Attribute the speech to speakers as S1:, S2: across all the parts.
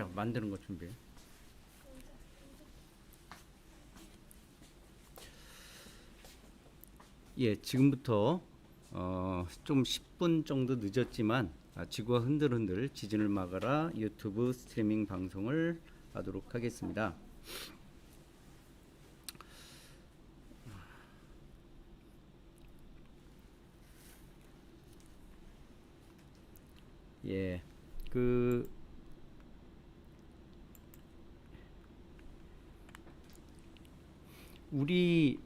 S1: 자, 만드는 거 준비해. 예, 지금부터 좀 10분 정도 늦었지만 지구가 흔들흔들 지진을 막아라 유튜브 스트리밍 방송을 하도록 하겠습니다. 예, 우리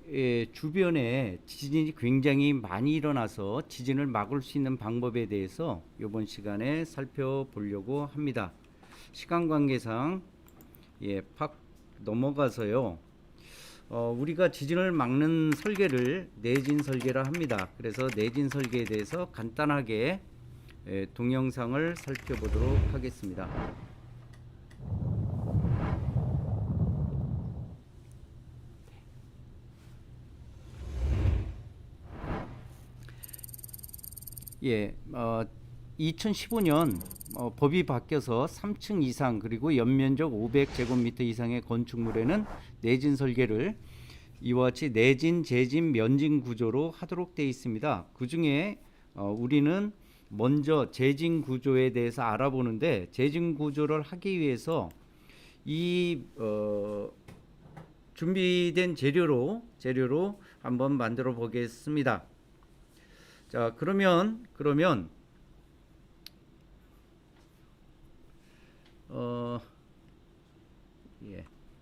S1: 주변에 지진이 굉장히 많이 일어나서 지진을 막을 수 있는 방법에 대해서 이번 시간에 살펴보려고 합니다. 시간 관계상 팍 넘어가서요. 우리가 지진을 막는 설계를 내진 설계라 합니다. 그래서 내진 설계에 대해서 간단하게 동영상을 살펴보도록 하겠습니다. 예, 2015년 법이 바뀌어서 3층 이상 그리고 연면적 500제곱미터 이상의 건축물에는 내진 설계를 이와 같이 내진, 재진, 면진 구조로 하도록 되어 있습니다. 그 중에 우리는 먼저 재진 구조에 대해서 알아보는데, 재진 구조를 하기 위해서 이 준비된 재료로 한번 만들어 보겠습니다. 자, 그러면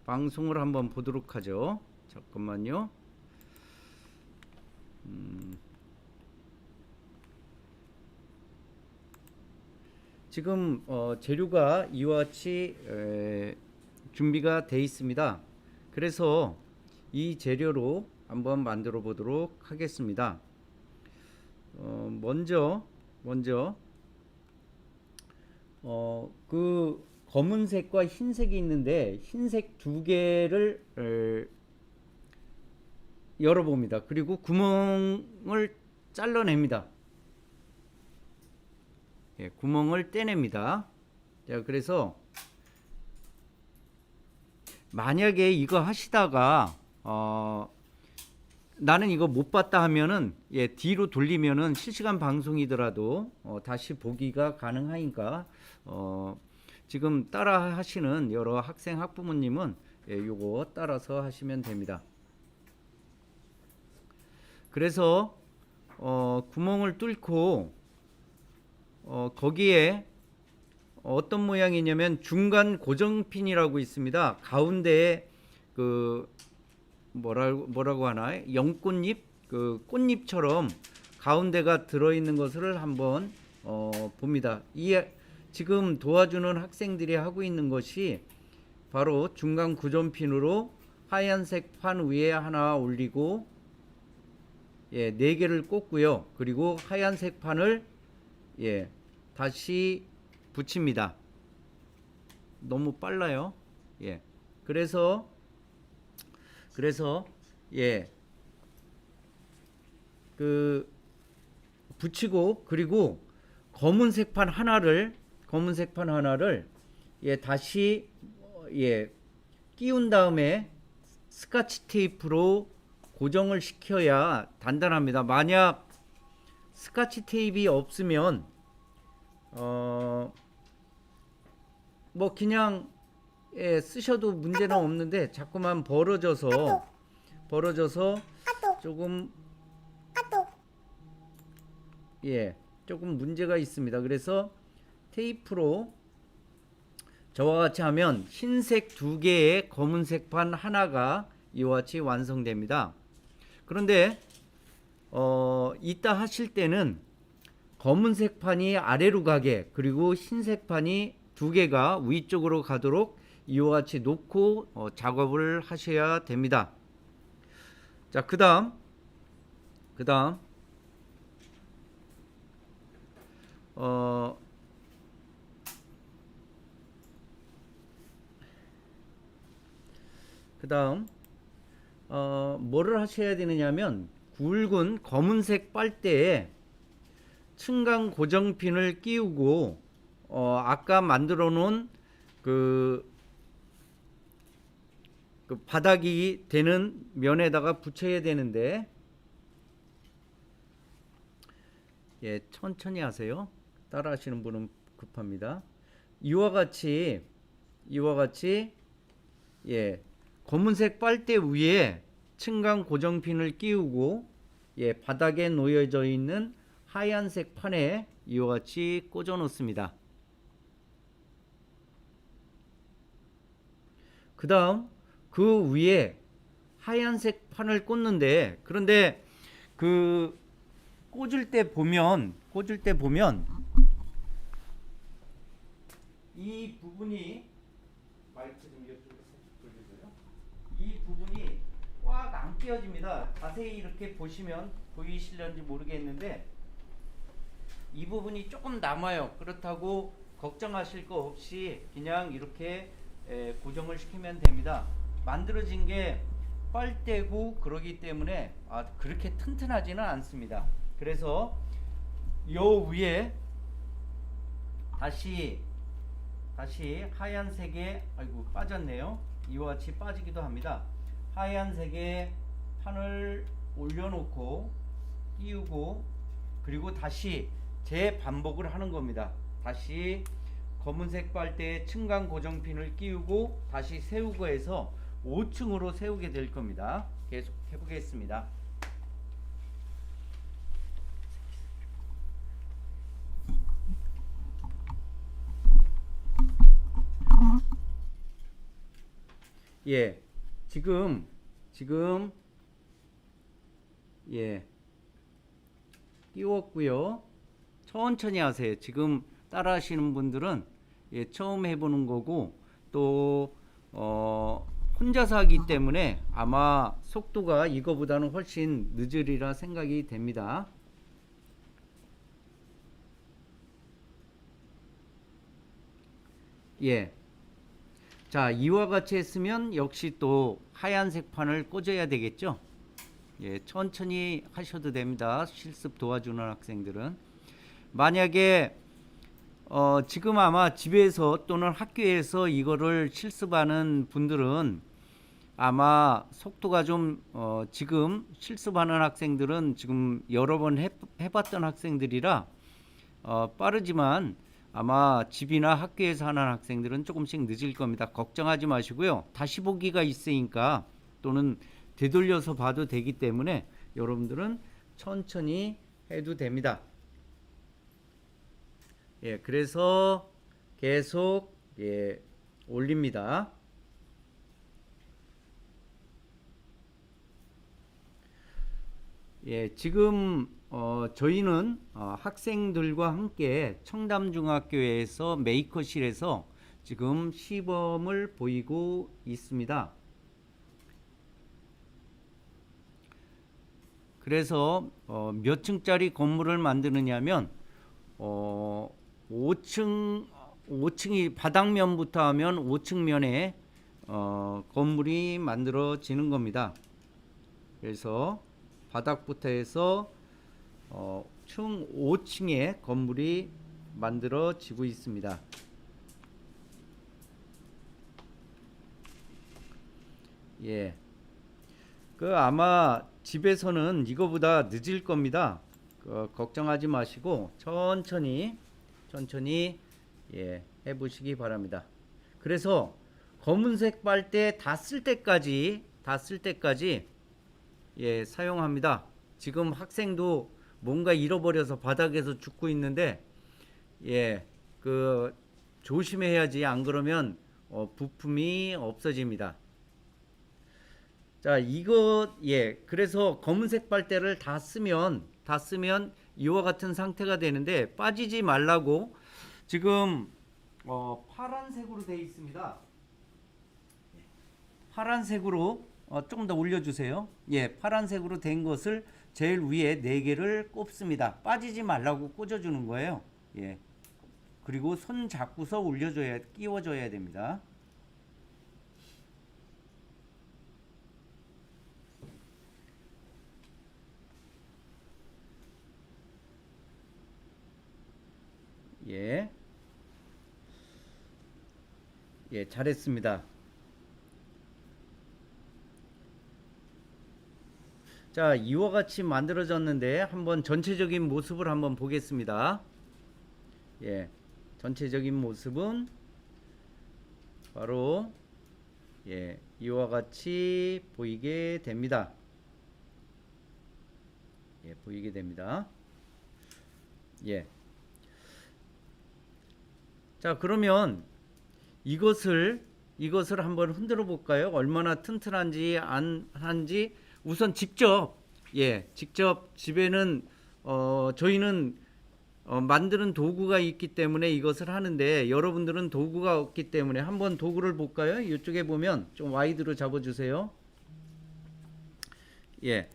S1: 방송을 한번 보도록 하죠. 잠깐만요. 지금 재료가 이와 같이 준비가 되어 있습니다. 그래서 이 재료로 한번 만들어 보도록 하겠습니다. 먼저 그 검은색과 흰색이 있는데 흰색 두 개를 열어봅니다. 그리고 구멍을 잘라냅니다. 예, 구멍을 떼냅니다. 자, 그래서 만약에 이거 하시다가 나는 이거 못 봤다 하면은 뒤로 돌리면은 실시간 방송이더라도 다시 보기가 가능하니까 지금 따라 하시는 여러 학생 학부모님은 요거 따라서 하시면 됩니다. 그래서 구멍을 뚫고 거기에 어떤 모양이냐면 중간 고정핀이라고 있습니다. 가운데에 그 뭐라고 하나, 연꽃잎, 그 꽃잎처럼 가운데가 들어있는 것을 한번 봅니다. 지금 도와주는 학생들이 하고 있는 것이 바로 중간 고정핀으로 하얀색 판 위에 하나 올리고 4개를 꽂고요. 그리고 하얀색 판을 다시 붙입니다. 너무 빨라요. 그래서 그 붙이고, 그리고 검은색 판 하나를 다시 끼운 다음에 스카치 테이프로 고정을 시켜야 단단합니다. 만약 스카치 테이프가 없으면 뭐 그냥 쓰셔도 문제는 없는데 자꾸만 벌어져서 조금 조금 문제가 있습니다. 그래서 테이프로 저와 같이 하면 흰색 2개에 검은색 판 하나가 이와 같이 완성됩니다. 그런데 이따 하실 때는 검은색 판이 아래로 가게, 그리고 흰색 판이 2개가 위쪽으로 가도록 이와 같이 놓고 작업을 하셔야 됩니다. 자, 그 다음 뭐를 하셔야 되느냐면, 굵은 검은색 빨대에 층간 고정핀을 끼우고 아까 만들어 놓은 그, 그 바닥이 되는 면에다가 붙여야 되는데, 예, 천천히 하세요. 따라 하시는 분은 급합니다. 이와 같이 예, 검은색 빨대 위에 층간 고정핀을 끼우고, 예, 바닥에 놓여져 있는 하얀색 판에 이와 같이 꽂아 놓습니다. 그 다음 그 위에 하얀색 판을 꽂는데, 그런데 그 꽂을 때 보면 이 부분이, 마이크 좀 이쪽으로 살짝 돌려줘요. 이 부분이 꽉 안 끼워집니다. 자세히 이렇게 보시면 보이실런지 모르겠는데 이 부분이 조금 남아요. 그렇다고 걱정하실 거 없이 그냥 이렇게 고정을 시키면 됩니다. 만들어진 게 빨대고 그러기 때문에 그렇게 튼튼하지는 않습니다. 그래서 요 위에 다시 하얀색의, 아이고 빠졌네요. 이와 같이 빠지기도 합니다. 하얀색의 판을 올려놓고 띄우고, 그리고 다시 재반복을 하는 겁니다. 다시 검은색 빨대에 층간 고정핀을 끼우고 다시 세우고 해서 5층으로 세우게 될 겁니다. 계속 해보겠습니다. 예, 지금 예, 끼웠고요. 천천히 하세요. 지금 따라 하시는 분들은 예, 처음 해보는 거고, 또 혼자서 하기 때문에 아마 속도가 이거보다는 훨씬 늦으리라 생각이 됩니다. 예, 자, 이와 같이 했으면 역시 또 하얀색 판을 꽂아야 되겠죠. 예, 천천히 하셔도 됩니다. 실습 도와주는 학생들은. 만약에 지금 아마 집에서 또는 학교에서 이거를 실습하는 분들은 아마 속도가 좀 지금 실습하는 학생들은 지금 여러 번 해봤던 학생들이라 빠르지만 아마 집이나 학교에서 하는 학생들은 조금씩 늦을 겁니다. 걱정하지 마시고요. 다시 보기가 있으니까, 또는 되돌려서 봐도 되기 때문에 여러분들은 천천히 해도 됩니다. 예, 그래서 계속 예, 올립니다. 예, 지금 저희는 학생들과 함께 청담중학교에서 메이커실에서 지금 시범을 보이고 있습니다. 그래서 몇 층짜리 건물을 만드느냐면 5층이 바닥면부터 하면 5층면에 건물이 만들어지는 겁니다. 그래서 바닥부터 해서 총 5층의 건물이 만들어지고 있습니다. 예, 그 아마 집에서는 이거보다 늦을 겁니다. 걱정하지 마시고 천천히 예, 해보시기 바랍니다. 그래서 검은색 빨대 다 쓸 때까지 예, 사용합니다. 지금 학생도 뭔가 잃어버려서 바닥에서 죽고 있는데, 예, 그 조심해야지. 안 그러면 부품이 없어집니다. 자, 이거 예, 그래서 검은색 빨대를 다 쓰면 이와 같은 상태가 되는데, 빠지지 말라고 지금 파란색으로 되어 있습니다. 파란색으로 조금 더 올려주세요. 예, 파란색으로 된 것을 제일 위에 4개를 꼽습니다. 빠지지 말라고 꽂아주는 거예요. 예, 그리고 손 잡고서 끼워줘야 됩니다. 예. 예, 잘했습니다. 자, 이와 같이 만들어졌는데 한번 전체적인 모습을 한번 보겠습니다. 예, 전체적인 모습은 바로 예, 이와 같이 보이게 됩니다. 예, 보이게 됩니다. 예. 자, 그러면 이것을 한번 흔들어 볼까요? 얼마나 튼튼한지 안 한지 우선 직접 직접 집에는 저희는 만드는 도구가 있기 때문에 이것을 하는데 여러분들은 도구가 없기 때문에 한번 도구를 볼까요? 이쪽에 보면 좀 와이드로 잡아 주세요. 예.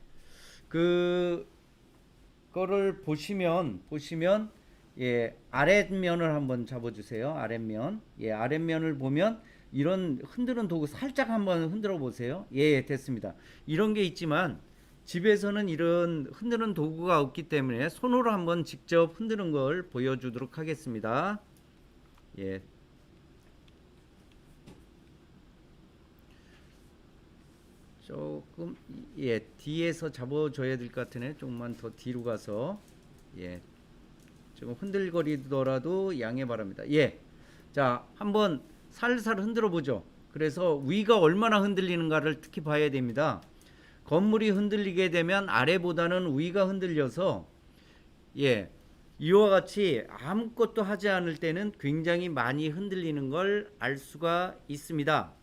S1: 그 거를 보시면 예, 아랫면을 한번 잡아 주세요. 아랫면. 예, 아랫면을 보면 이런 흔드는 도구 살짝 한번 흔들어 보세요. 예, 됐습니다. 이런 게 있지만 집에서는 이런 흔드는 도구가 없기 때문에 손으로 한번 직접 흔드는 걸 보여주도록 하겠습니다. 예. 조금 예, 뒤에서 잡아줘야 될 것 같으네. 조금만 더 뒤로 가서 예, 조금 흔들거리더라도 양해 바랍니다. 예, 자 한번 살살 흔들어 보죠. 그래서 위가 얼마나 흔들리는가를 특히 봐야 됩니다. 건물이 흔들리게 되면 아래보다는 위가 흔들려서 예, 이와 같이 아무것도 하지 않을 때는 굉장히 많이 흔들리는 걸 알 수가 있습니다.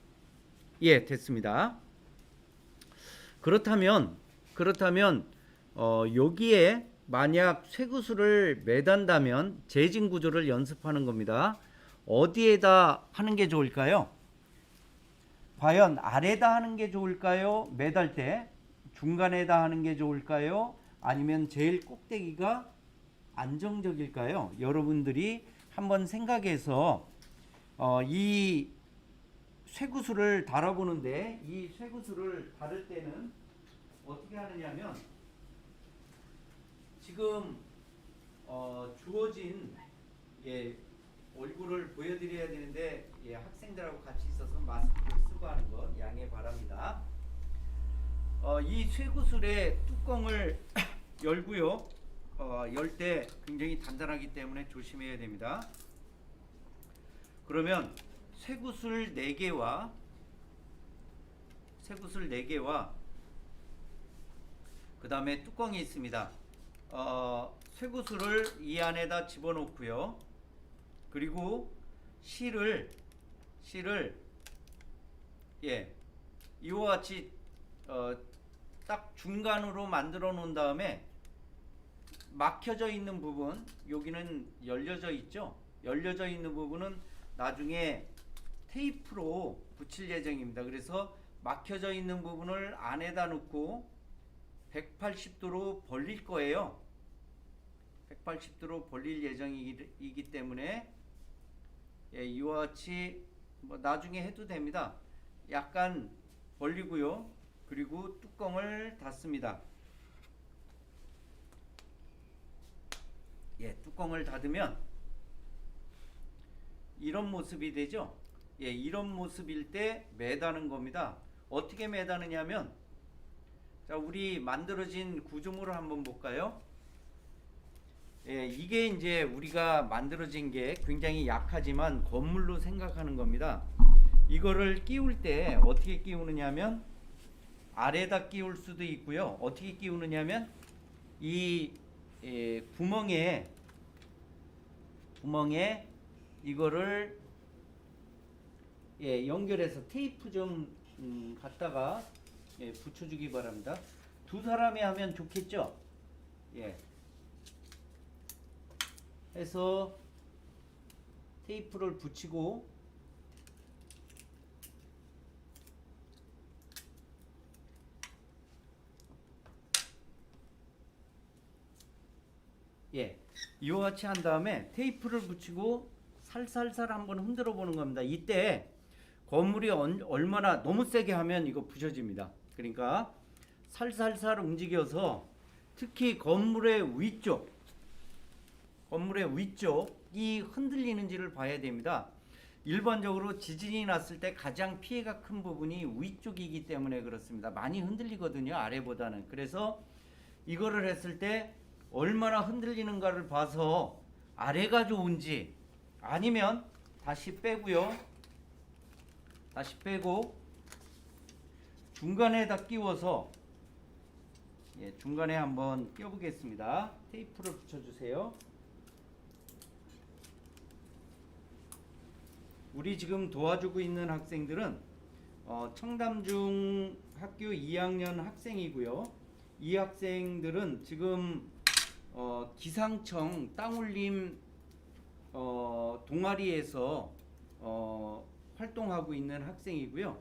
S1: 예, 됐습니다. 그렇다면 여기에 만약 쇠구슬을 매단다면 재진 구조를 연습하는 겁니다. 어디에다 하는 게 좋을까요? 과연 아래다 하는 게 좋을까요? 매달 때 중간에다 하는 게 좋을까요? 아니면 제일 꼭대기가 안정적일까요? 여러분들이 한번 생각해서 이 쇠구슬을 달아보는데 이 쇠구슬을 다룰 때는 어떻게 하느냐면 지금 주어진 예, 얼굴을 보여드려야 되는데 예, 학생들하고 같이 있어서 마스크를 쓰고 하는 것 양해 바랍니다. 이 쇠구슬의 뚜껑을 열고요. 열 때 굉장히 단단하기 때문에 조심해야 됩니다. 그러면 쇠구슬 4개와 그 다음에 뚜껑이 있습니다. 쇠구슬을 이 안에다 집어넣고요. 그리고 실을 예, 이와 같이 딱 중간으로 만들어 놓은 다음에 막혀져 있는 부분, 여기는 열려져 있죠. 열려져 있는 부분은 나중에 테이프로 붙일 예정입니다. 그래서 막혀져 있는 부분을 안에다 넣고 180도로 벌릴 거예요. 180도로 벌릴 예정이기 때문에 예, 이와 같이 뭐 나중에 해도 됩니다. 약간 벌리고요. 그리고 뚜껑을 닫습니다. 예, 뚜껑을 닫으면 이런 모습이 되죠. 예, 이런 모습일 때 매다는 겁니다. 어떻게 매다느냐면 자, 우리 만들어진 구조물을 한번 볼까요? 예, 이게 이제 우리가 만들어진 게 굉장히 약하지만 건물로 생각하는 겁니다. 이거를 끼울 때 어떻게 끼우느냐면 아래다 끼울 수도 있고요. 어떻게 끼우느냐면 이 구멍에 이거를 예, 연결해서 테이프 좀 갖다가 예, 붙여주기 바랍니다. 두 사람이 하면 좋겠죠? 예. 해서 테이프를 붙이고 예, 이와 같이 한 다음에 테이프를 붙이고 살살살 한번 흔들어 보는 겁니다. 이때 건물이 얼마나 너무 세게 하면 이거 부셔집니다. 그러니까 살살살 움직여서 특히 건물의 위쪽이 흔들리는지를 봐야 됩니다. 일반적으로 지진이 났을 때 가장 피해가 큰 부분이 위쪽이기 때문에 그렇습니다. 많이 흔들리거든요, 아래보다는. 그래서 이거를 했을 때 얼마나 흔들리는가를 봐서 아래가 좋은지, 아니면 다시 빼고요. 다시 빼고 중간에다 끼워서, 중간에 한번 끼워 보겠습니다. 테이프를 붙여주세요. 우리 지금 도와주고 있는 학생들은 청담중 학교 2학년 학생이고요. 이 학생들은 지금 기상청 땅울림 동아리에서 활동하고 있는 학생이고요.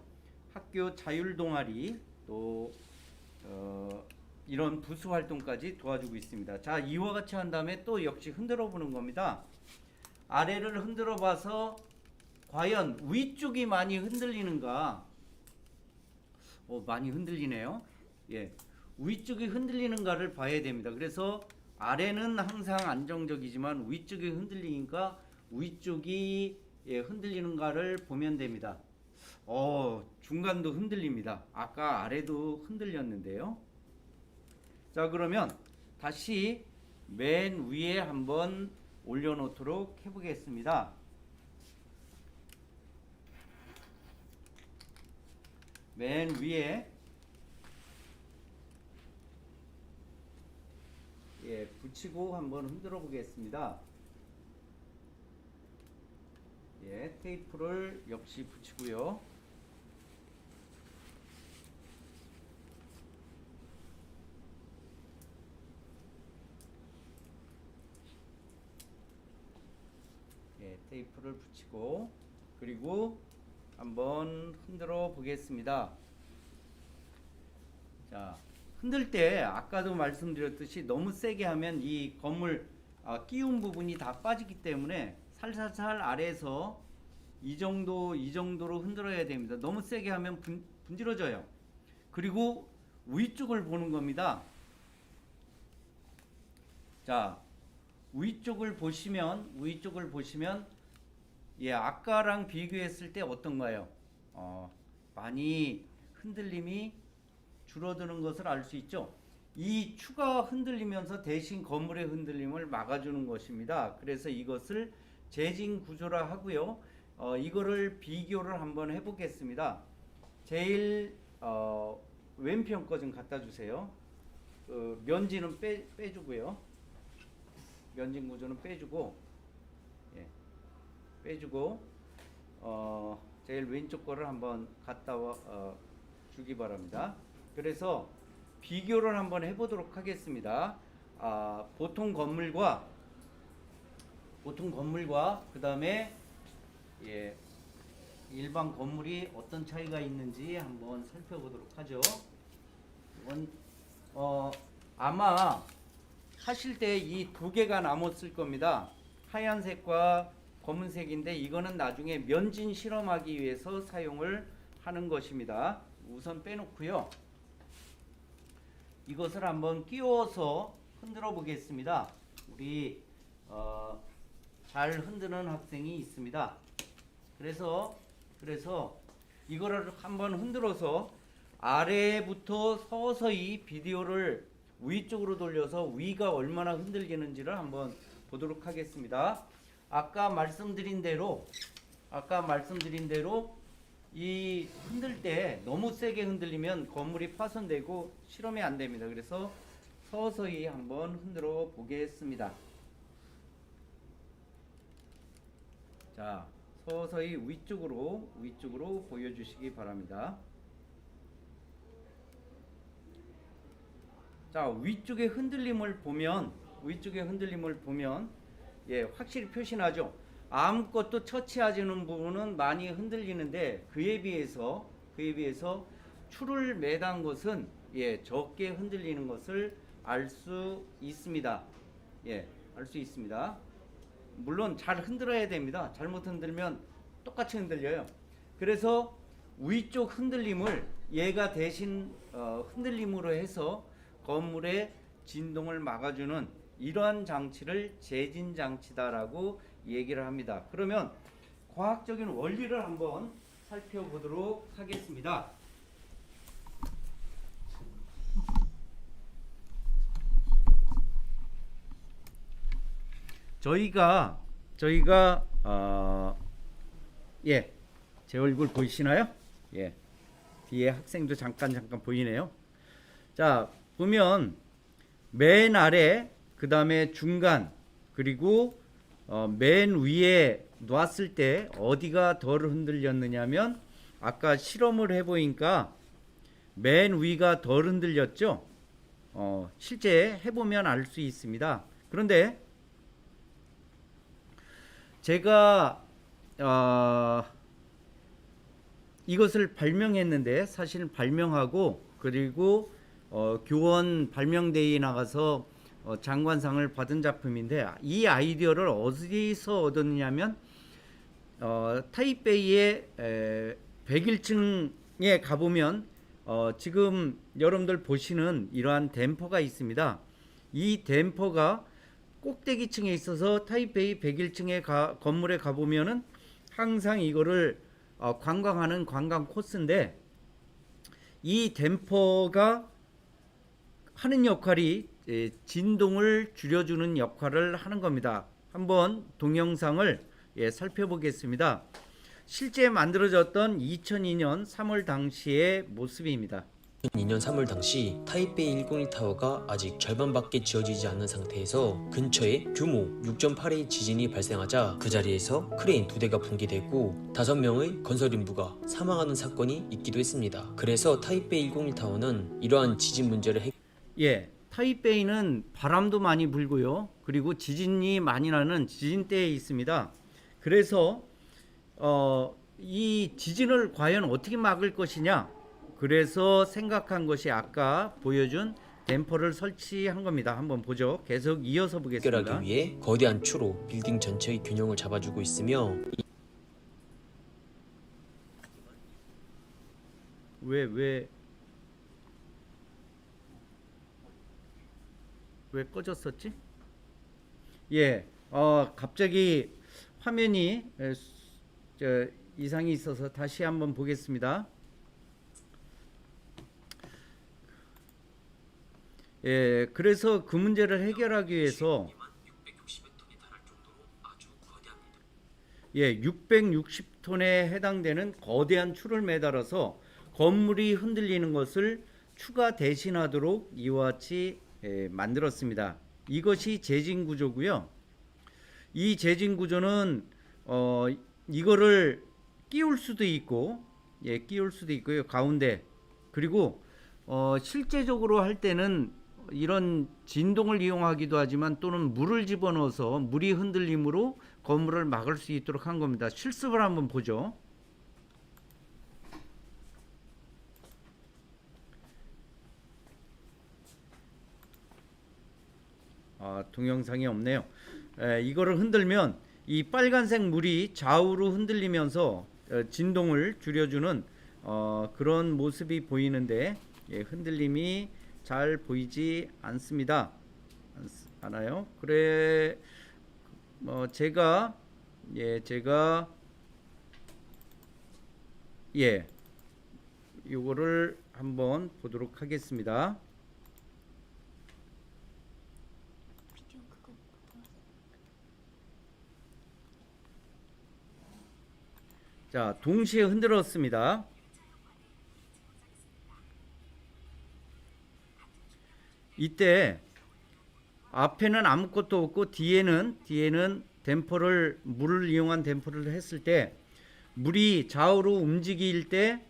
S1: 학교 자율 동아리 또 이런 부수 활동까지 도와주고 있습니다. 자, 이와 같이 한 다음에 또 역시 흔들어 보는 겁니다. 아래를 흔들어 봐서 과연 위쪽이 많이 흔들리는가? 많이 흔들리네요. 위쪽이 흔들리는가를 봐야 됩니다. 그래서 아래는 항상 안정적이지만 위쪽이 흔들리니까 위쪽이 흔들리는가를 보면 됩니다. 중간도 흔들립니다. 아까 아래도 흔들렸는데요. 자, 그러면 다시 맨 위에 한번 올려놓도록 해보겠습니다. 맨 위에 붙이고 한번 흔들어 보겠습니다. 테이프를 역시 붙이고요. 테이프를 붙이고 그리고 한번 흔들어 보겠습니다. 자, 흔들 때 아까도 말씀드렸듯이 너무 세게 하면 이 건물 끼운 부분이 다 빠지기 때문에 살살살 아래에서 이 정도로 흔들어야 됩니다. 너무 세게 하면 분질러져요. 그리고 위쪽을 보는 겁니다. 자, 위쪽을 보시면 아까랑 비교했을 때 어떤가요? 많이 흔들림이 줄어드는 것을 알 수 있죠. 이 추가 흔들리면서 대신 건물의 흔들림을 막아주는 것입니다. 그래서 이것을 재진 구조라 하고요. 이거를 비교를 한번 해보겠습니다. 제일 왼편 거 좀 갖다 주세요. 면지는 빼주고요. 면진 구조는 빼주고, 제일 왼쪽 거를 한번 갖다 주기 바랍니다. 그래서 비교를 한번 해보도록 하겠습니다. 보통 건물과 그 다음에 일반 건물이 어떤 차이가 있는지 한번 살펴보도록 하죠. 이건 아마 하실 때 이 두 개가 남았을 겁니다. 하얀색과 검은색인데 이거는 나중에 면진 실험하기 위해서 사용을 하는 것입니다. 우선 빼놓고요. 이것을 한번 끼워서 흔들어 보겠습니다. 우리 잘 흔드는 학생이 있습니다. 그래서 이거를 한번 흔들어서 아래부터 서서히 비디오를 위쪽으로 돌려서 위가 얼마나 흔들리는지를 한번 보도록 하겠습니다. 아까 말씀드린 대로 이 흔들 때 너무 세게 흔들리면 건물이 파손되고 실험이 안 됩니다. 그래서 서서히 한번 흔들어 보겠습니다. 자, 서서히 위쪽으로 보여주시기 바랍니다. 자, 위쪽의 흔들림을 보면 확실히 표시나죠. 아무것도 처치하지는 부분은 많이 흔들리는데 그에 비해서 추를 매단 것은 적게 흔들리는 것을 알 수 있습니다. 알 수 있습니다. 물론 잘 흔들어야 됩니다. 잘못 흔들면 똑같이 흔들려요. 그래서 위쪽 흔들림을 얘가 대신 흔들림으로 해서 건물의 진동을 막아주는 이러한 장치를 재진 장치다라고 얘기를 합니다. 그러면 과학적인 원리를 한번 살펴보도록 하겠습니다. 저희가 예, 제 얼굴 보이시나요? 예, 뒤에 학생도 잠깐 보이네요. 자, 보면 맨 아래, 그 다음에 중간, 그리고 맨 위에 놨을 때 어디가 덜 흔들렸느냐면 아까 실험을 해보니까 맨 위가 덜 흔들렸죠. 실제 해보면 알 수 있습니다. 그런데 제가 이것을 발명했는데, 사실 발명하고 그리고 교원 발명대회에 나가서 장관상을 받은 작품인데, 이 아이디어를 어디서 얻었냐면 타이베이의 101층에 가보면 지금 여러분들 보시는 이러한 댐퍼가 있습니다. 이 댐퍼가 꼭대기층에 있어서 타이베이 101층의 건물에 가보면은 항상 이거를 관광하는 관광 코스인데, 이 댐퍼가 하는 역할이 진동을 줄여주는 역할을 하는 겁니다. 한번 동영상을 살펴보겠습니다. 실제 만들어졌던 2002년 3월 당시의 모습입니다.
S2: 2002년 3월 당시 타이베이 101타워가 아직 절반밖에 지어지지 않은 상태에서 근처에 규모 6.8의 지진이 발생하자 그 자리에서 크레인 2대가 붕괴되고 5명의 건설 인부가 사망하는 사건이 있기도 했습니다. 그래서 타이베이 101타워는 이러한 지진 문제를
S1: 타이베이는 바람도 많이 불고요. 그리고 지진이 많이 나는 지진대에 있습니다. 그래서 이 지진을 과연 어떻게 막을 것이냐, 그래서 생각한 것이 아까 보여준 댐퍼를 설치한 겁니다. 한번 보죠. 계속 이어서 보겠습니다.
S2: 해결하기 위해 거대한 추로 빌딩 전체의 균형을 잡아주고 있으며
S1: 왜 꺼졌었지? 갑자기 화면이 이상이 있어서 다시 한번 보겠습니다. 그래서 그 문제를 해결하기 위해서 660톤에 해당되는 거대한 추를 매달아서 건물이 흔들리는 것을 추가 대신하도록 이와 같이 만들었습니다. 이것이 재진 구조고요. 이 재진 구조는 이거를 끼울 수도 있고, 끼울 수도 있고요. 가운데. 그리고 실제적으로 할 때는 이런 진동을 이용하기도 하지만, 또는 물을 집어넣어서 물이 흔들림으로 건물을 막을 수 있도록 한 겁니다. 실습을 한번 보죠. 동영상이 없네요. 이거를 흔들면 이 빨간색 물이 좌우로 흔들리면서 진동을 줄여주는 그런 모습이 보이는데, 흔들림이 잘 보이지 않아요. 그래, 제가 요거를 한번 보도록 하겠습니다. 자, 동시에 흔들었습니다. 이때 앞에는 아무것도 없고 뒤에는 댐퍼를, 물을 이용한 댐퍼를 했을 때 물이 좌우로 움직일 때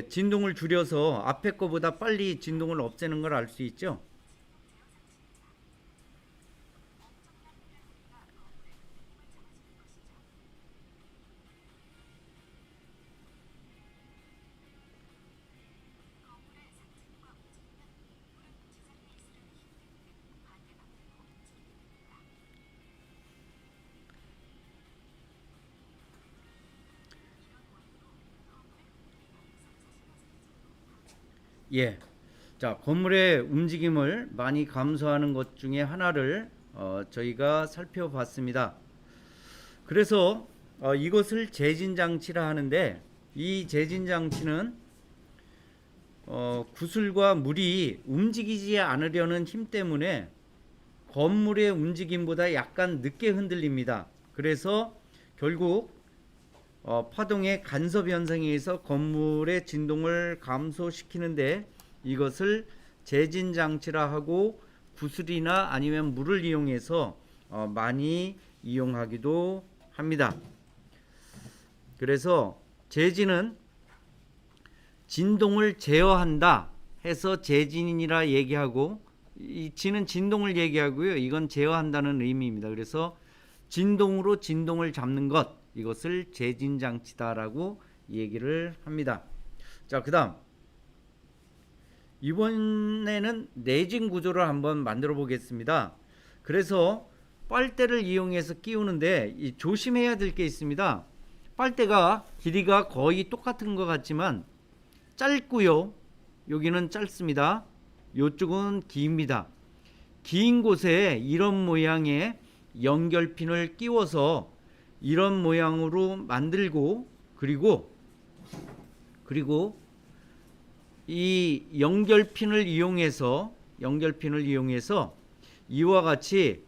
S1: 진동을 줄여서 앞에 거보다 빨리 진동을 없애는 걸 알 수 있죠. 자, 건물의 움직임을 많이 감소하는 것 중에 하나를 저희가 살펴봤습니다. 그래서 이것을 제진 장치라 하는데 이 제진 장치는 구슬과 물이 움직이지 않으려는 힘 때문에 건물의 움직임보다 약간 늦게 흔들립니다. 그래서 결국 파동의 간섭 현상에 의해서 건물의 진동을 감소시키는데 이것을 제진 장치라 하고 구슬이나 아니면 물을 이용해서 많이 이용하기도 합니다. 그래서 제진은 진동을 제어한다 해서 제진이라 얘기하고, 이 진은 진동을 얘기하고요. 이건 제어한다는 의미입니다. 그래서 진동으로 진동을 잡는 것, 이것을 제진 장치다라고 얘기를 합니다. 자, 그다음 이번에는 내진 구조를 한번 만들어 보겠습니다. 그래서 빨대를 이용해서 끼우는데 조심해야 될 게 있습니다. 빨대가 길이가 거의 똑같은 것 같지만 짧고요. 여기는 짧습니다. 이쪽은 깁니다. 긴 곳에 이런 모양의 연결핀을 끼워서 이런 모양으로 만들고, 그리고 이 연결핀을 이용해서 이와 같이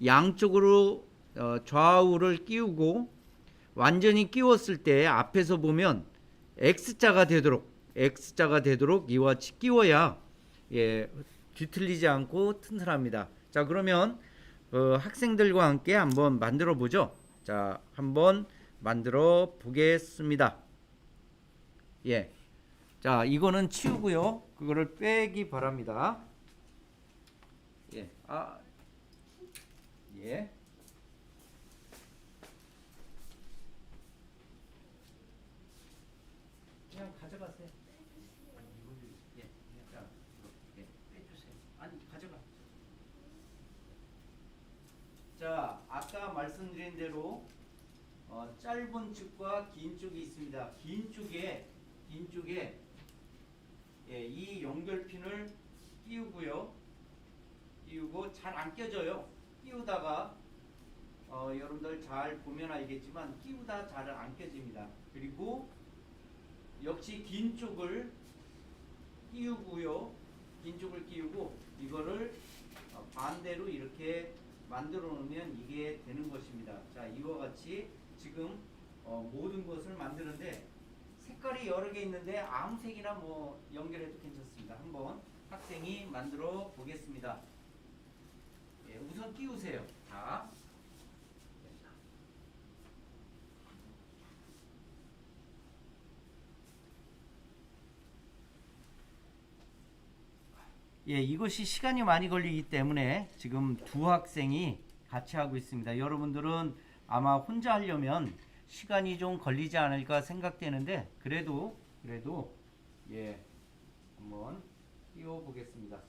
S1: 양쪽으로 좌우를 끼우고, 완전히 끼웠을 때 앞에서 보면 X자가 되도록 이와 같이 끼워야 뒤틀리지 않고 튼튼합니다. 자, 그러면 학생들과 함께 한번 만들어 보죠. 자, 한번 만들어 보겠습니다. 자, 이거는 치우고요. 그거를 빼기 바랍니다. 그냥 가져가세요. 자, 빼주세요. 아니, 가져가. 자, 아까 말씀드린 대로 짧은 쪽과 긴 쪽이 있습니다. 긴 쪽에 이 연결핀을 끼우고 잘 안 껴져요. 끼우다가 여러분들 잘 보면 알겠지만 끼우다 잘 안 껴집니다. 그리고 역시 긴 쪽을 끼우고 이거를 반대로 이렇게 만들어 놓으면 이게 되는 것입니다. 자, 이와 같이 지금 모든 것을 만드는데 색깔이 여러 개 있는데 아무 색이나 뭐 연결해도 괜찮습니다. 한번 학생이 만들어 보겠습니다. 우선 끼우세요. 자, 이것이 시간이 많이 걸리기 때문에 지금 두 학생이 같이 하고 있습니다. 여러분들은 아마 혼자 하려면 시간이 좀 걸리지 않을까 생각되는데 그래도 한번 띄워 보겠습니다.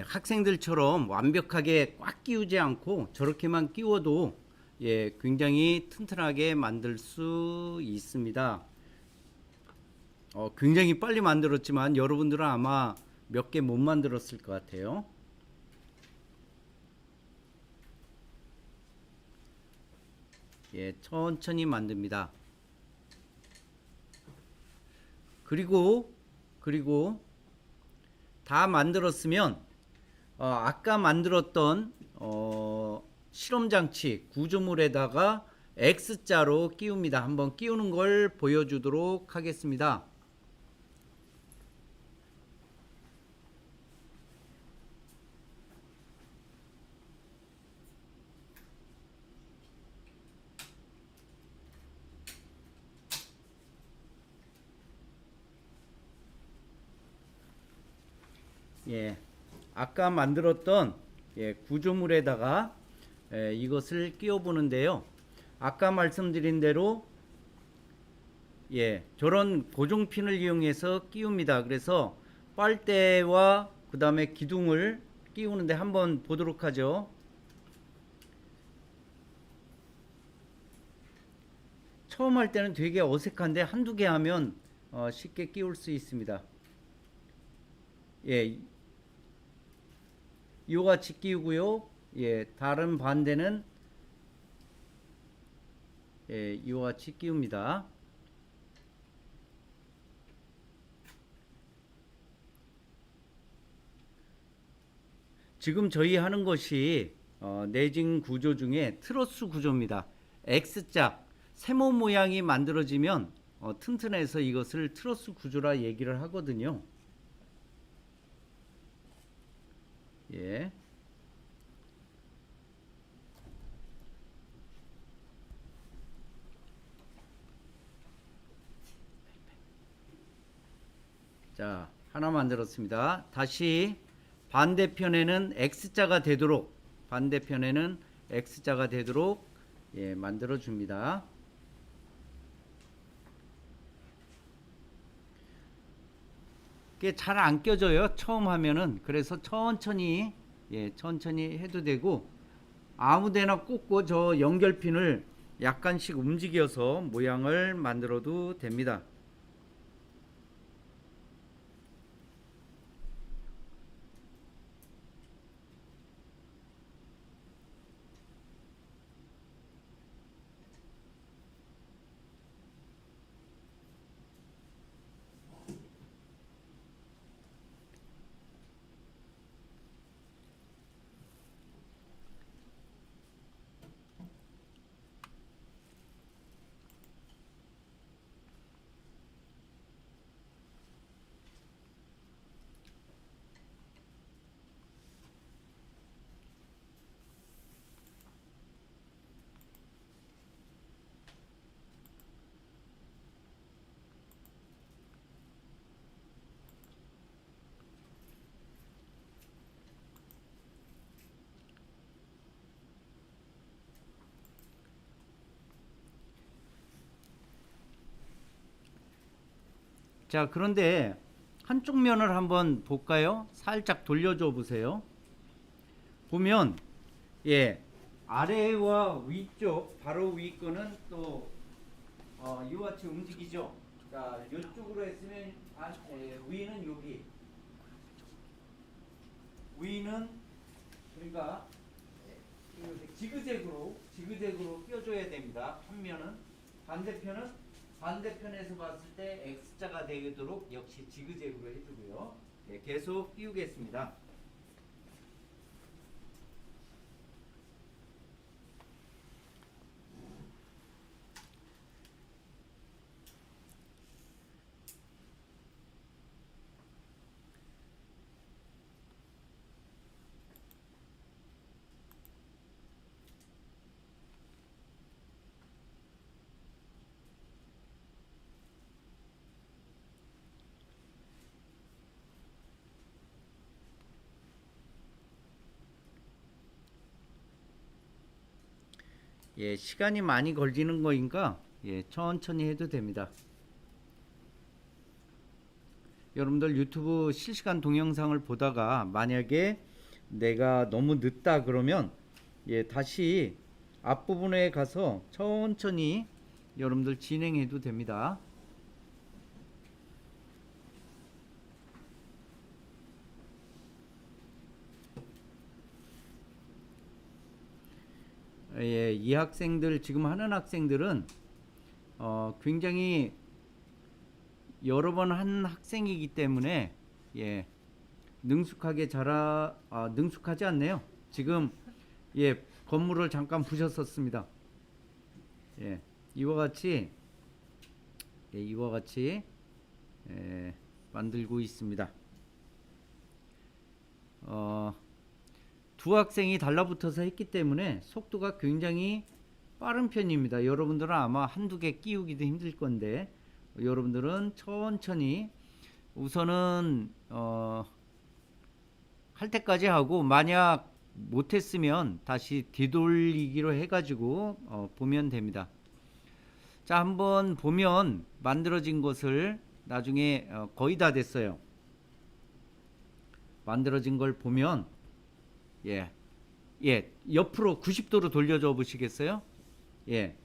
S1: 학생들처럼 완벽하게 꽉 끼우지 않고 저렇게만 끼워도 굉장히 튼튼하게 만들 수 있습니다. 굉장히 빨리 만들었지만 여러분들은 아마 몇 개 못 만들었을 것 같아요. 천천히 만듭니다. 그리고 다 만들었으면 아까 만들었던 실험장치 구조물에다가 X자로 끼웁니다. 한번 끼우는 걸 보여주도록 하겠습니다. 예, 아까 만들었던 구조물에다가 이것을 끼워 보는데요. 아까 말씀드린 대로 저런 고정핀을 이용해서 끼웁니다. 그래서 빨대와 그 다음에 기둥을 끼우는데 한번 보도록 하죠. 처음 할 때는 되게 어색한데 한두 개 하면 쉽게 끼울 수 있습니다. 이와 같이 끼우고요. 다른 반대는 이와 같이 끼웁니다. 지금 저희 하는 것이 내진 구조 중에 트러스 구조입니다. X자 세모 모양이 만들어지면 튼튼해서 이것을 트러스 구조라 얘기를 하거든요. 예. 자, 하나 만들었습니다. 다시 반대편에는 X자가 되도록 만들어 줍니다. 이게 잘 안 껴져요. 처음 하면은. 그래서 천천히 해도 되고, 아무데나 꽂고 저 연결핀을 약간씩 움직여서 모양을 만들어도 됩니다. 자, 그런데 한쪽 면을 한번 볼까요? 살짝 돌려줘 보세요. 보면 아래와 위쪽 바로 위 거는 또 이와 같이 움직이죠. 자, 이쪽으로 했으면 위는 여기, 위는 그러니까 이렇게 지그재그로 껴줘야 됩니다. 한 면은 반대편에서 봤을 때 X자가 되도록 역시 지그재그로 해주고요. 계속 끼우겠습니다. 시간이 많이 걸리는 거니까 천천히 해도 됩니다. 여러분들 유튜브 실시간 동영상을 보다가 만약에 내가 너무 늦다 그러면 다시 앞부분에 가서 천천히 여러분들 진행해도 됩니다. 이 학생들 지금 하는 학생들은 굉장히 여러 번 한 학생이기 때문에 능숙하지 않네요. 지금 건물을 잠깐 부셨었습니다. 이와 같이 만들고 있습니다. 두 학생이 달라붙어서 했기 때문에 속도가 굉장히 빠른 편입니다. 여러분들은 아마 한두 개 끼우기도 힘들 건데 여러분들은 천천히 우선은 할 때까지 하고 만약 못했으면 다시 뒤돌리기로 해가지고 보면 됩니다. 자, 한번 보면 만들어진 것을 나중에 거의 다 됐어요. 만들어진 걸 보면 예, 옆으로 90도로 돌려줘 보시겠어요? 예,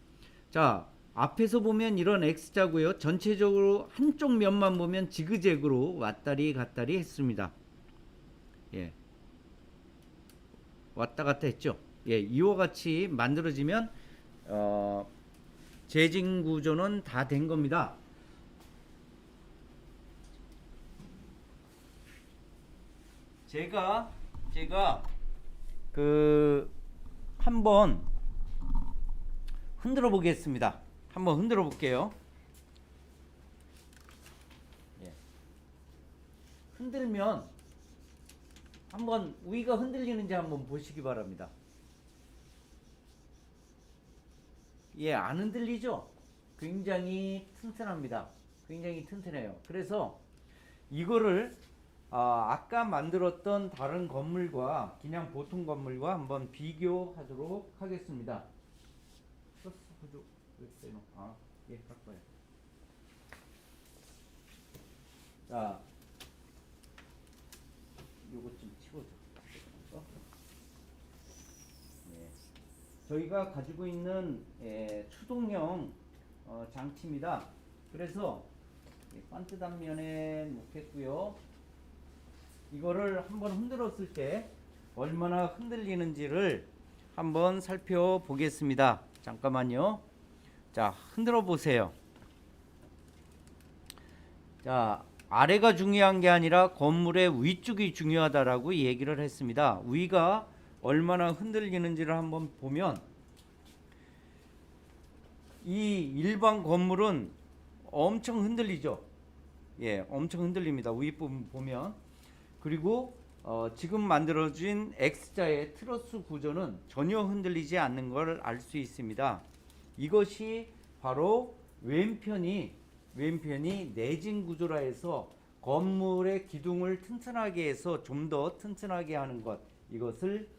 S1: 자, 앞에서 보면 이런 X자고요. 전체적으로 한쪽 면만 보면 지그재그로 왔다리 갔다리 했습니다. 예, 왔다 갔다 했죠. 예, 이와 같이 만들어지면 재진 구조는 다 된 겁니다. 제가 그 한번 흔들어 보겠습니다. 한번 흔들어 볼게요. 예. 흔들면 한번 위가 흔들리는지 한번 보시기 바랍니다. 예, 안 흔들리죠? 굉장히 튼튼합니다. 굉장히 튼튼해요. 그래서 이거를 아까 만들었던 다른 건물과 그냥 보통 건물과 한번 비교하도록 하겠습니다. 예, 바꿔요. 자, 요것 좀 치워줘. 네. 저희가 가지고 있는 수동형 장치입니다. 그래서 반듯한 면에 놓겠고요. 이거를 한번 흔들었을 때 얼마나 흔들리는지를 한번 살펴보겠습니다. 잠깐만요. 자, 흔들어 보세요. 자, 아래가 중요한 게 아니라 건물의 위쪽이 중요하다라고 얘기를 했습니다. 위가 얼마나 흔들리는지를 한번 보면 이 일반 건물은 엄청 흔들리죠. 예, 엄청 흔들립니다. 윗부분 보면. 그리고 지금 만들어진 X자의 트러스 구조는 전혀 흔들리지 않는 걸 알 수 있습니다. 이것이 바로 왼편이 내진 구조라 해서 건물의 기둥을 튼튼하게 해서 좀 더 튼튼하게 하는 것, 이것을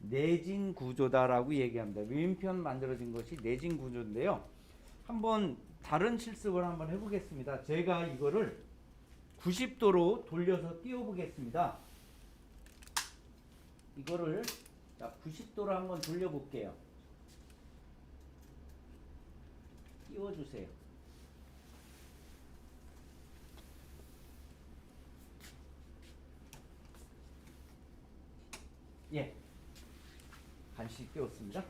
S1: 내진 구조다라고 얘기합니다. 왼편 만들어진 것이 내진 구조인데요. 한번 다른 실습을 한번 해보겠습니다. 제가 이거를 90도로 돌려서 띄워 보겠습니다. 이거를 90도로 한번 돌려 볼게요. 띄워 주세요. 예, 간신히 띄웠습니다.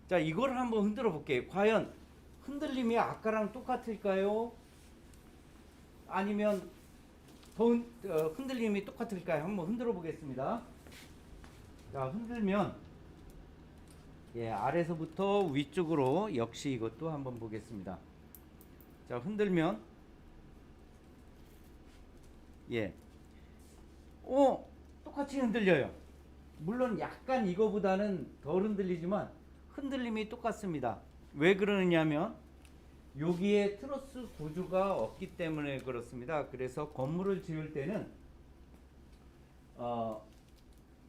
S1: 자, 이걸 한번 흔들어 볼게요. 과연 흔들림이 아까랑 똑같을까요? 아니면 더 흔들림이 똑같을까요? 한번 흔들어 보겠습니다. 자, 흔들면 아래서부터 위쪽으로 역시 이것도 한번 보겠습니다. 자, 흔들면 똑같이 흔들려요. 물론 약간 이거보다는 덜 흔들리지만 흔들림이 똑같습니다. 왜 그러느냐면 여기에 트러스 구조가 없기 때문에 그렇습니다. 그래서 건물을 지을 때는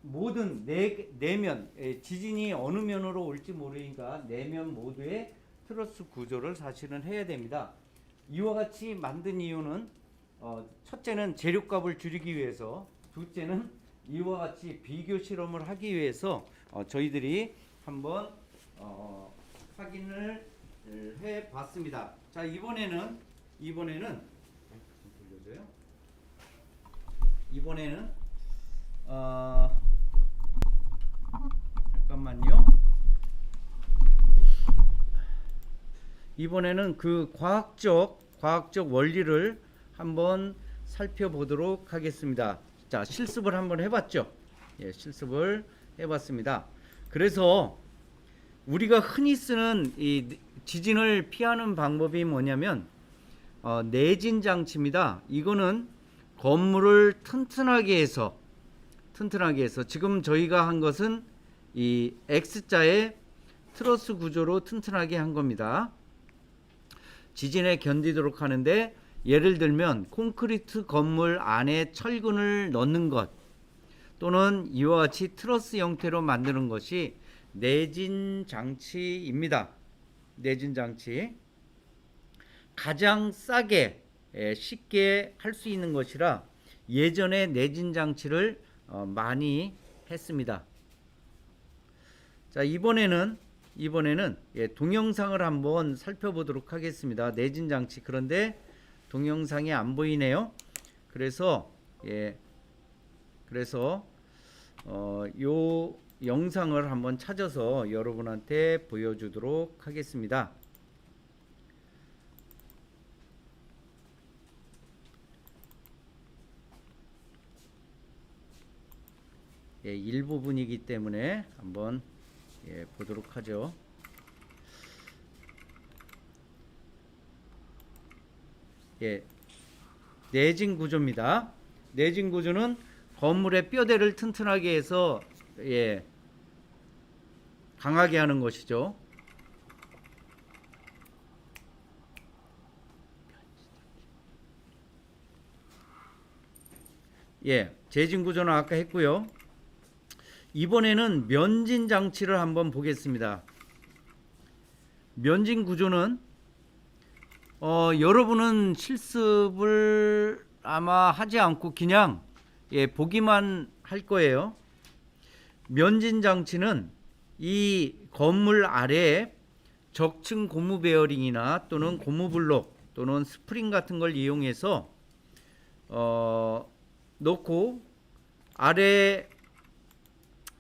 S1: 모든 내면 지진이 어느 면으로 올지 모르니까 내면 모두의 트러스 구조를 사실은 해야 됩니다. 이와 같이 만든 이유는 첫째는 재료값을 줄이기 위해서, 둘째는 이와 같이 비교 실험을 하기 위해서 저희들이 한번 확인을 해 봤습니다. 자, 이번에는 돌려줘요. 이번에는 잠깐만요. 이번에는 그 과학적 원리를 한번 살펴보도록 하겠습니다. 자, 실습을 한번 해봤죠. 예, 실습을 해봤습니다. 그래서 우리가 흔히 쓰는 이 지진을 피하는 방법이 뭐냐면 내진 장치입니다. 이거는 건물을 튼튼하게 해서 지금 저희가 한 것은 이 X자의 트러스 구조로 튼튼하게 한 겁니다. 지진에 견디도록 하는데, 예를 들면 콘크리트 건물 안에 철근을 넣는 것, 또는 이와 같이 트러스 형태로 만드는 것이 내진 장치입니다. 내진 장치. 가장 싸게 쉽게 할 수 있는 것이라 예전에 내진 장치를 많이 했습니다. 자, 이번에는 동영상을 한번 살펴보도록 하겠습니다. 내진 장치. 그런데 동영상이 안 보이네요. 그래서 요 영상을 한번 찾아서 여러분한테 보여주도록 하겠습니다. 일부분이기 때문에 한번 보도록 하죠. 내진 구조입니다. 내진 구조는 건물의 뼈대를 튼튼하게 해서 강하게 하는 것이죠. 재진 구조는 아까 했고요. 이번에는 면진 장치를 한번 보겠습니다. 면진 구조는 여러분은 실습을 아마 하지 않고 그냥 보기만 할 거예요. 면진 장치는 이 건물 아래에 적층 고무 베어링이나 또는 고무 블록 또는 스프링 같은 걸 이용해서 놓고 아래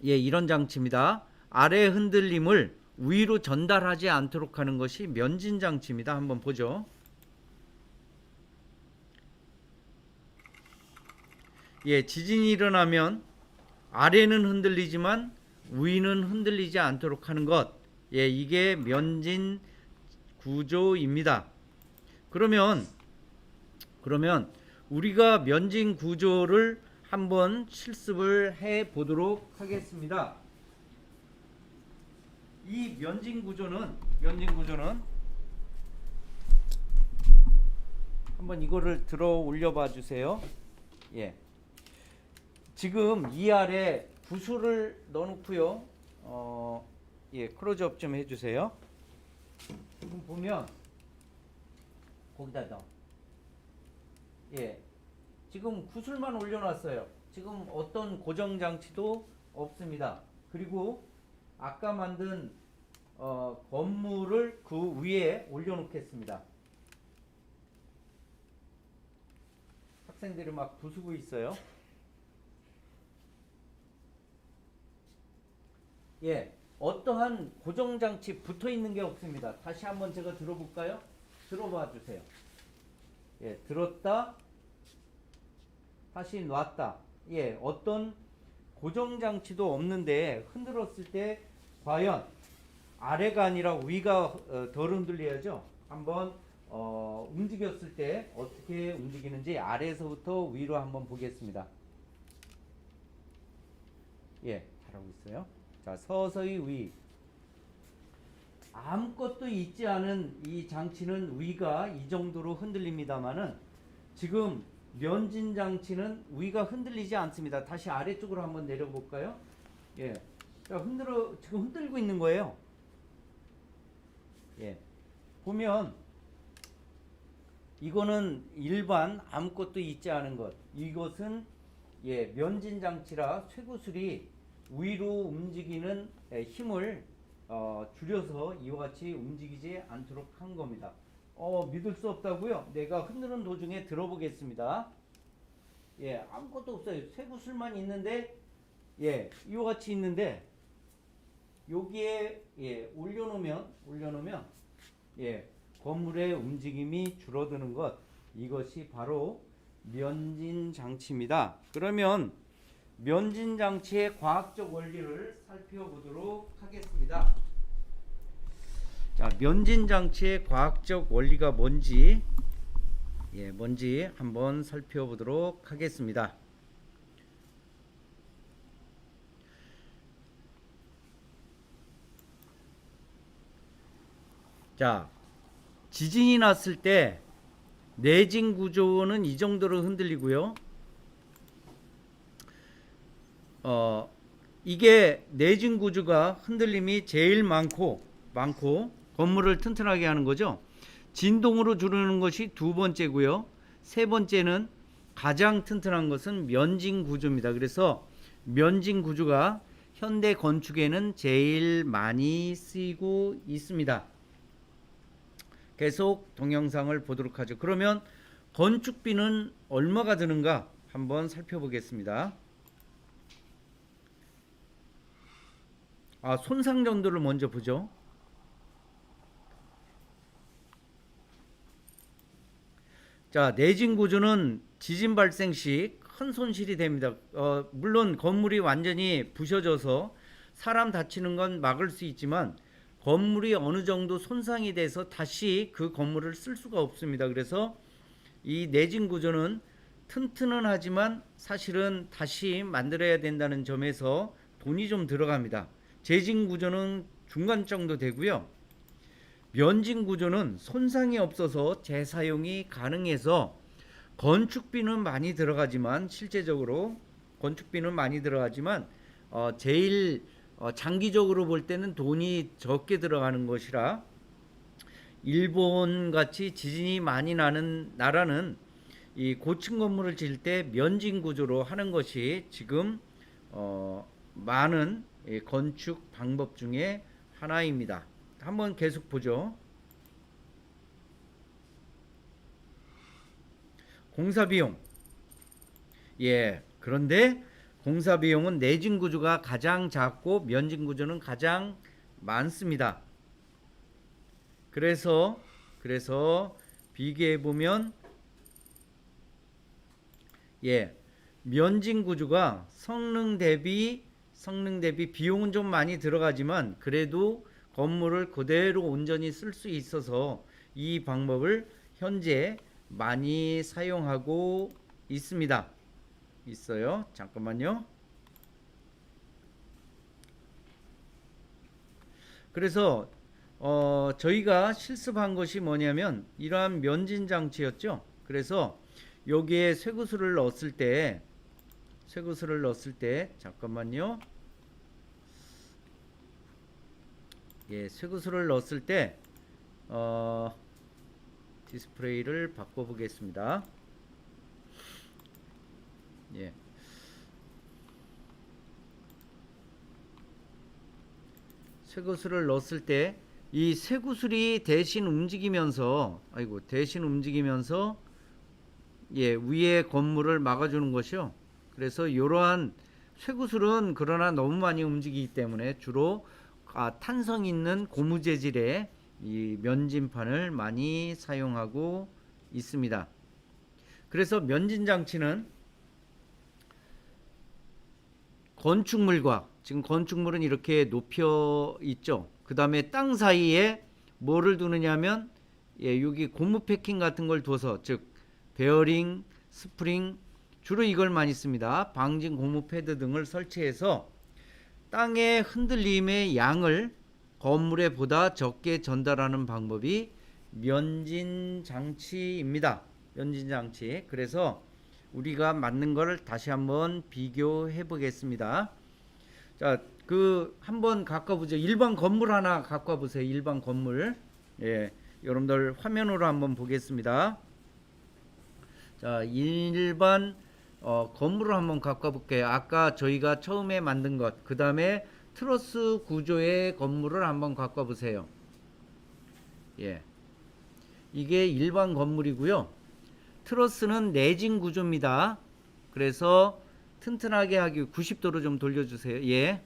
S1: 이런 장치입니다. 아래 흔들림을 위로 전달하지 않도록 하는 것이 면진 장치입니다. 한번 보죠. 지진이 일어나면 아래는 흔들리지만 위는 흔들리지 않도록 하는 것. 이게 면진 구조입니다. 그러면 우리가 면진 구조를 한번 실습을 해 보도록 하겠습니다. 이 면진 구조는 한번 이거를 들어 올려 봐 주세요. 지금 이 아래 부수를 넣어 놓고요. 클로즈업 좀 해 주세요. 지금 보면 거기다 넣어. 지금 구슬만 올려놨어요. 지금 어떤 고정 장치도 없습니다. 그리고 아까 만든 건물을 그 위에 올려놓겠습니다. 학생들이 막 부수고 있어요. 어떠한 고정 장치 붙어 있는 게 없습니다. 다시 한번 제가 들어볼까요? 들어봐 주세요. 들었다. 다시 놨다. 어떤 고정 장치도 없는데 흔들었을 때 과연 아래가 아니라 위가 덜 흔들려야죠. 한번 움직였을 때 어떻게 움직이는지 아래에서부터 위로 한번 보겠습니다. 잘하고 있어요. 자, 서서히 위. 아무것도 있지 않은 이 장치는 위가 이 정도로 흔들립니다만은 지금 면진 장치는 위가 흔들리지 않습니다. 다시 아래쪽으로 한번 내려볼까요? 자, 지금 흔들고 있는 거예요. 보면 이거는 일반 아무것도 있지 않은 것. 이것은 면진 장치라 쇠구슬이 위로 움직이는 힘을 줄여서 이와 같이 움직이지 않도록 한 겁니다. 믿을 수 없다고요? 내가 흔드는 도중에 들어보겠습니다. 아무것도 없어요. 쇠구슬만 있는데 이와 같이 있는데 여기에 올려놓으면 건물의 움직임이 줄어드는 것, 이것이 바로 면진 장치입니다. 그러면 면진 장치의 과학적 원리를 살펴보도록 하겠습니다. 자, 면진 장치의 과학적 원리가 뭔지 한번 살펴보도록 하겠습니다. 자, 지진이 났을 때 내진 구조는 이 정도로 흔들리고요. 이게 내진 구조가 흔들림이 제일 많고 건물을 튼튼하게 하는 거죠. 진동으로 주르는 것이 두 번째고요. 세 번째는 가장 튼튼한 것은 면진 구조입니다. 그래서 면진 구조가 현대 건축에는 제일 많이 쓰이고 있습니다. 계속 동영상을 보도록 하죠. 그러면 건축비는 얼마가 드는가 한번 살펴보겠습니다. 손상 정도를 먼저 보죠. 자, 내진 구조는 지진 발생 시 큰 손실이 됩니다. 물론 건물이 완전히 부셔져서 사람 다치는 건 막을 수 있지만 건물이 어느 정도 손상이 돼서 다시 그 건물을 쓸 수가 없습니다. 그래서 이 내진 구조는 튼튼은 하지만 사실은 다시 만들어야 된다는 점에서 돈이 좀 들어갑니다. 재진 구조는 중간 정도 되고요. 면진 구조는 손상이 없어서 재사용이 가능해서 건축비는 많이 들어가지만 실제적으로 건축비는 많이 들어가지만 제일 장기적으로 볼 때는 돈이 적게 들어가는 것이라 일본 같이 지진이 많이 나는 나라는 이 고층 건물을 지을 때 면진 구조로 하는 것이 지금 많은 건축 방법 중에 하나입니다. 한번 계속 보죠. 공사 비용. 그런데 공사 비용은 내진 구조가 가장 작고 면진 구조는 가장 많습니다. 그래서 비교해 보면 면진 구조가 성능 대비 비용은 좀 많이 들어가지만 그래도 건물을 그대로 온전히 쓸 수 있어서 이 방법을 현재 많이 사용하고 있습니다. 잠깐만요. 그래서 저희가 실습한 것이 뭐냐면 이러한 면진 장치였죠. 그래서 여기에 쇠구슬을 넣었을 때 잠깐만요. 쇠구슬을 넣었을 때 디스플레이를 바꿔보겠습니다. 쇠구슬을 넣었을 때 이 쇠구슬이 대신 움직이면서 위에 건물을 막아주는 것이요. 그래서 이러한 쇠구슬은 그러나 너무 많이 움직이기 때문에 주로 탄성 있는 고무 재질의 이 면진판을 많이 사용하고 있습니다. 그래서 면진 장치는 건축물과 지금 건축물은 이렇게 높여 있죠. 그 다음에 땅 사이에 뭐를 두느냐면 여기 고무 패킹 같은 걸 둬서 즉 베어링, 스프링 주로 이걸 많이 씁니다. 방진 고무 패드 등을 설치해서 땅의 흔들림의 양을 건물에 보다 적게 전달하는 방법이 면진 장치입니다. 면진 장치. 그래서 우리가 맞는 걸 다시 한번 비교해 보겠습니다. 자, 한번 갖고 보죠. 일반 건물 하나 갖고 보세요. 일반 건물. 여러분들 화면으로 한번 보겠습니다. 자, 일반 건물을 한번 갖고 볼게요. 아까 저희가 처음에 만든 것, 그 다음에 트러스 구조의 건물을 한번 갖고 보세요. 이게 일반 건물이고요. 트러스는 내진 구조입니다. 그래서 튼튼하게 하기 90도로 좀 돌려주세요.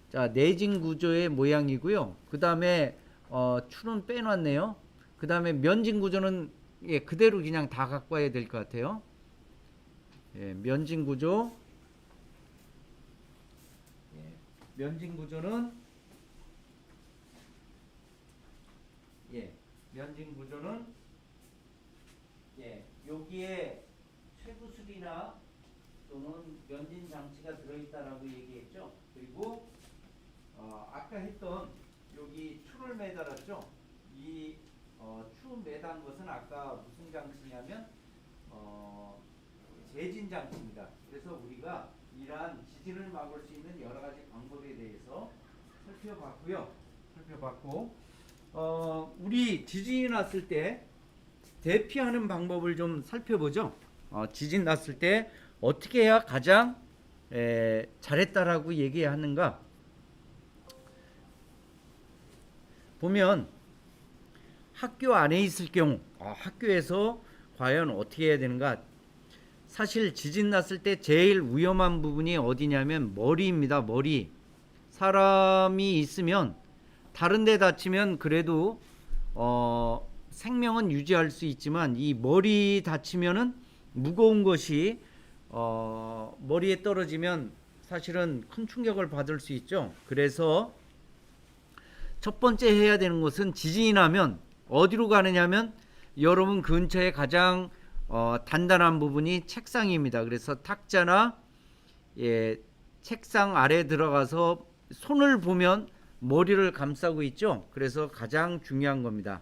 S1: 자, 내진 구조의 모양이고요. 그 다음에 추는 빼놨네요. 그 다음에 면진 구조는 그대로 그냥 다 갖고 와야 될 것 같아요. 면진 구조. 면진 구조는 여기에 쇠구슬이나 또는 면진 장치가 들어있다라고 얘기했죠. 그리고 아까 했던 여기 추를 매달았죠. 이 추 매단 것은 아까 무슨 장치냐면 재진 장치입니다. 그래서 우리가 이 이러한 지진을 막을 수 있는 여러 가지 방법에 대해서 살펴봤고, 우리 지진이 났을 때 대피하는 방법을 좀 살펴보죠. 지진 났을 때 어떻게 해야 가장 잘했다라고 얘기하는가? 보면 학교 안에 있을 경우 학교에서 과연 어떻게 해야 되는가? 사실 지진 났을 때 제일 위험한 부분이 어디냐면 머리입니다. 머리. 사람이 있으면 다른 데 다치면 그래도 생명은 유지할 수 있지만 이 머리 다치면은 무거운 것이 머리에 떨어지면 사실은 큰 충격을 받을 수 있죠. 그래서 첫 번째 해야 되는 것은 지진이 나면 어디로 가느냐면 여러분 근처에 가장 단단한 부분이 책상입니다. 그래서 탁자나 책상 아래 들어가서 손을 보면 머리를 감싸고 있죠. 그래서 가장 중요한 겁니다.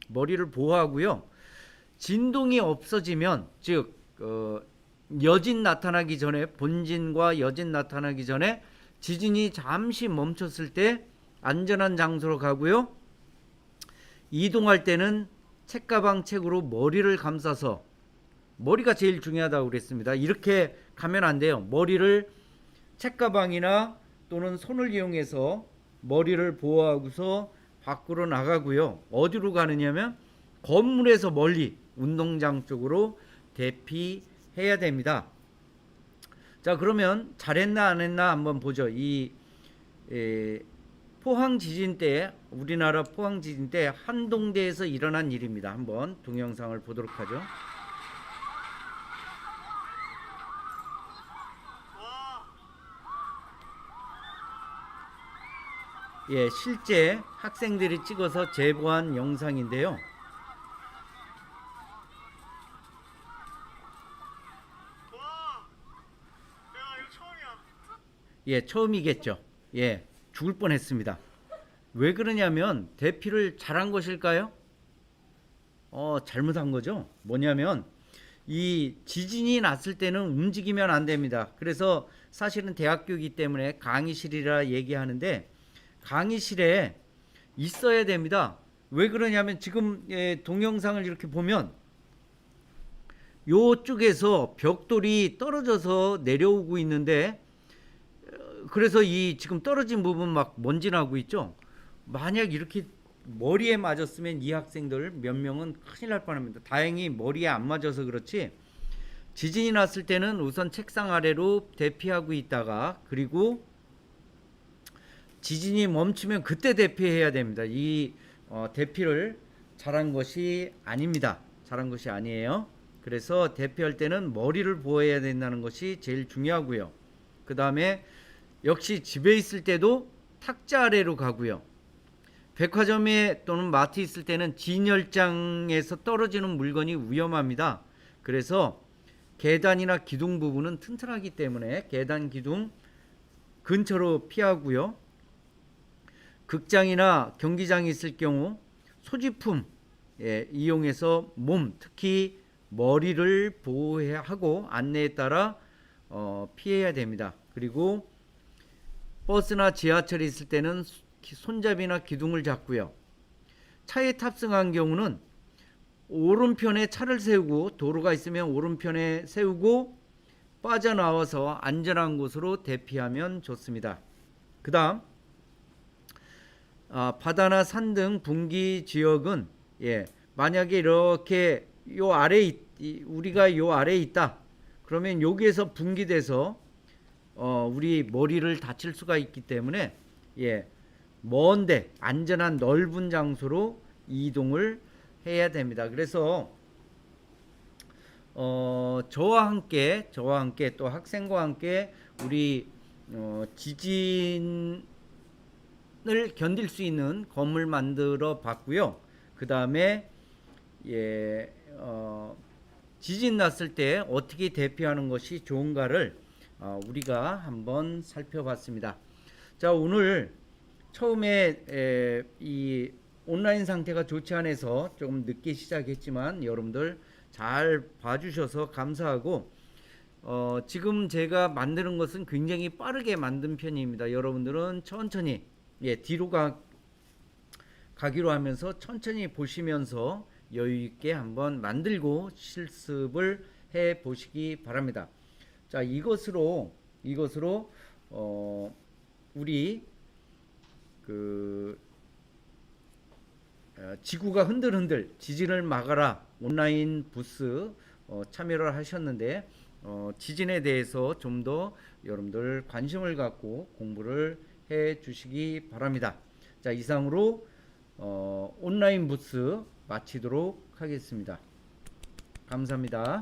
S1: 머리를 보호하고요. 진동이 없어지면 즉 여진 나타나기 전에 본진과 여진 나타나기 전에 지진이 잠시 멈췄을 때 안전한 장소로 가고요. 이동할 때는 책가방 책으로 머리를 감싸서 머리가 제일 중요하다고 그랬습니다. 이렇게 가면 안 돼요. 머리를 책가방이나 또는 손을 이용해서 머리를 보호하고서 밖으로 나가고요. 어디로 가느냐면 건물에서 멀리 운동장 쪽으로 대피해야 됩니다. 자, 그러면 잘했나 안 했나 한번 보죠. 포항 지진 때, 우리나라 포항 지진 때 한동대에서 일어난 일입니다. 한번 동영상을 보도록 하죠. 실제 학생들이 찍어서 제보한 영상인데요.
S3: 와, 야, 이거 처음이야.
S1: 처음이겠죠. 죽을 뻔했습니다. 왜 그러냐면 대피를 잘한 것일까요? 잘못한 거죠. 뭐냐면 이 지진이 났을 때는 움직이면 안 됩니다. 그래서 사실은 대학교이기 때문에 강의실이라 얘기하는데 강의실에 있어야 됩니다. 왜 그러냐면 지금 동영상을 이렇게 보면 요쪽에서 벽돌이 떨어져서 내려오고 있는데 그래서 이 지금 떨어진 부분 막 먼지 나고 있죠. 만약 이렇게 머리에 맞았으면 이 학생들 몇 명은 큰일 날 뻔합니다. 다행히 머리에 안 맞아서 그렇지 지진이 났을 때는 우선 책상 아래로 대피하고 있다가 그리고 지진이 멈추면 그때 대피해야 됩니다. 이 대피를 잘한 것이 아닙니다. 잘한 것이 아니에요. 그래서 대피할 때는 머리를 보호해야 된다는 것이 제일 중요하고요. 그 다음에 역시 집에 있을 때도 탁자 아래로 가고요. 백화점에 또는 마트 있을 때는 진열장에서 떨어지는 물건이 위험합니다. 그래서 계단이나 기둥 부분은 튼튼하기 때문에 계단 기둥 근처로 피하고요. 극장이나 경기장이 있을 경우 소지품 이용해서 몸 특히 머리를 보호해야 하고 안내에 따라 피해야 됩니다. 그리고 버스나 지하철이 있을 때는 손잡이나 기둥을 잡고요. 차에 탑승한 경우는 오른편에 차를 세우고 도로가 있으면 오른편에 세우고 빠져나와서 안전한 곳으로 대피하면 좋습니다. 그 다음 바다나 산 등 분기 지역은 만약에 이렇게 요 아래 우리가 요 아래에 있다 그러면 여기에서 분기돼서 우리 머리를 다칠 수가 있기 때문에 먼데 안전한 넓은 장소로 이동을 해야 됩니다. 그래서 저와 함께 또 학생과 함께 우리 지진을 견딜 수 있는 건물 만들어 봤고요. 그 다음에 지진 났을 때 어떻게 대피하는 것이 좋은가를 우리가 한번 살펴봤습니다. 자, 오늘 처음에 이 온라인 상태가 좋지 않아서 조금 늦게 시작했지만 여러분들 잘 봐주셔서 감사하고 지금 제가 만드는 것은 굉장히 빠르게 만든 편입니다. 여러분들은 천천히 뒤로 가기로 하면서 천천히 보시면서 여유 있게 한번 만들고 실습을 해 보시기 바랍니다. 자, 이것으로 우리 지구가 흔들흔들 지진을 막아라 온라인 부스 참여를 하셨는데 지진에 대해서 좀 더 여러분들 관심을 갖고 공부를 해 주시기 바랍니다. 자, 이상으로 온라인 부스 마치도록 하겠습니다. 감사합니다.